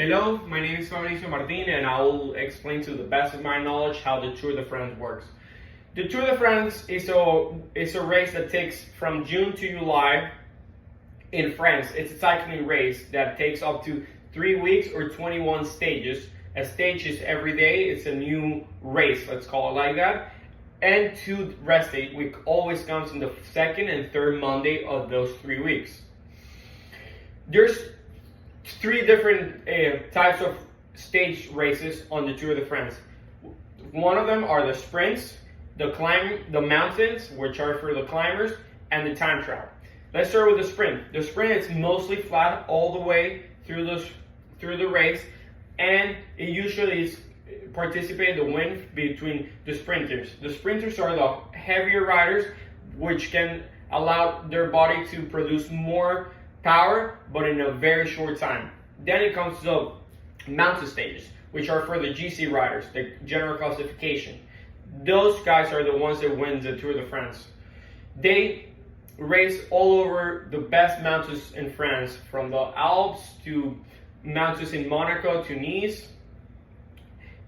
Hello, my name is Fabrizio Martin and I will explain to the best of my knowledge how the Tour de France works. The Tour de France is a race that takes from June to July in France. It's a cycling race that takes up to 3 weeks or 21 stages. A stage is every day, it's a new race, let's call it like that. And 2 rest days, which always comes in the second and third Monday of those 3 weeks. There's 3 different types of stage races on the Tour de France. One of them are the sprints, the mountains, which are for the climbers, and the time trial. Let's start with the sprint. The sprint is mostly flat all the way through the race, and it usually is participate the win between the sprinters. The sprinters are the heavier riders, which can allow their body to produce more power, but in a very short time. Then it comes to the mountain stages, which are for the GC riders, the general classification. Those guys are the ones that win the Tour de France. They race all over the best mountains in France, from the Alps to mountains in Monaco to Nice.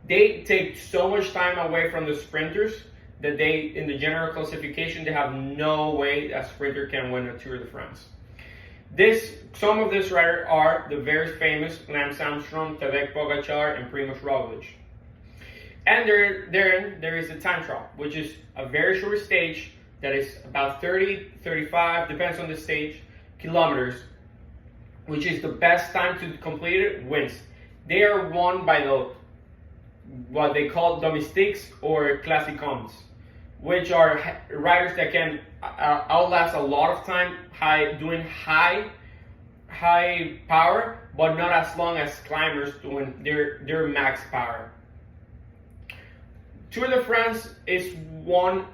They take so much time away from the sprinters that in the general classification, they have no way a sprinter can win a Tour de France. Some of these riders are the very famous Lance Armstrong, Tadej Pogacar, and Primož Roglic. And there is the time trial, which is a very short stage that is about 30, 35, depends on the stage, kilometers, which is the best time to complete it, wins. They are won by what they call domestiques or classicons, which are riders that can outlast a lot of time doing high power, but not as long as climbers doing their max power. Tour de France is won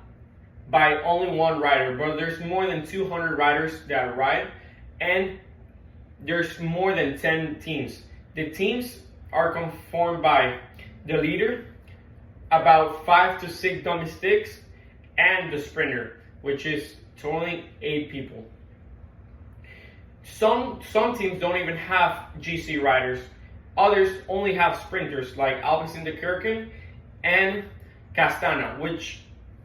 by only one rider, but there's more than 200 riders that ride, and there's more than 10 teams. The teams are conformed by the leader, about 5 to 6 domestiques, and the sprinter, which is only 8 people. Some teams don't even have GC riders. Others only have sprinters, like Alpes in the Kirken and Castana, which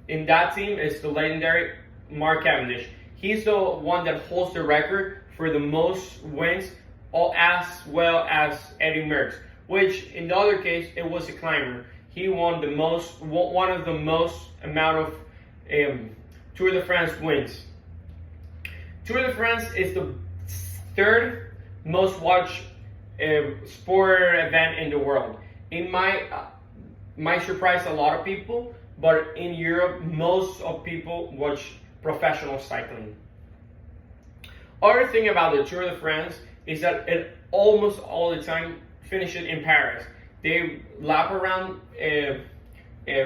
in that team is the legendary Mark Cavendish. He's the one that holds the record for the most wins, as well as Eddie Merckx, which in the other case, it was a climber. He won one of the most amount of Tour de France wins. Tour de France is the 3rd most watched sport event in the world. It might surprise a lot of people, but in Europe, most of people watch professional cycling. Other thing about the Tour de France is that it almost all the time finishes in Paris. They lap around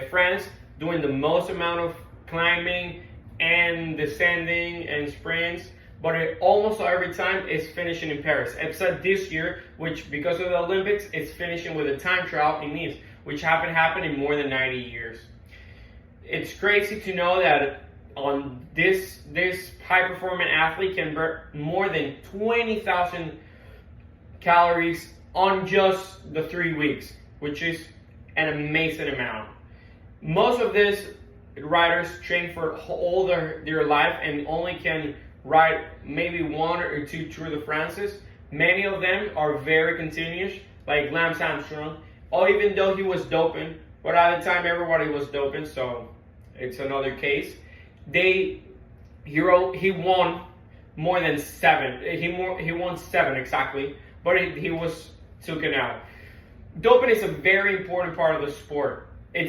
France, doing the most amount of climbing and descending and sprints, but it almost every time is finishing in Paris, except this year, which because of the Olympics, it's finishing with a time trial in Nice, which haven't happened in more than 90 years. It's crazy to know that on this high-performing athlete can burn more than 20,000 calories on just the 3 weeks, which is an amazing amount. Most of these riders train for all their life and only can ride maybe 1 or 2 Tour de France's. Many of them are very continuous, like Lance Armstrong, or even though he was doping, but at the time everybody was doping, so it's another case. He won more than 7. He won 7 exactly, but he was taken out. Doping is a very important part of the sport. I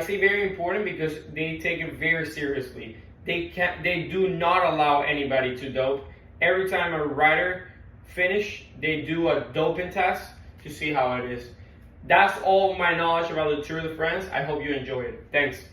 say very important because they take it very seriously. They do not allow anybody to dope. Every time a rider finish, they do a doping test to see how it is. That's all my knowledge about the Tour de France. I hope you enjoy it. Thanks.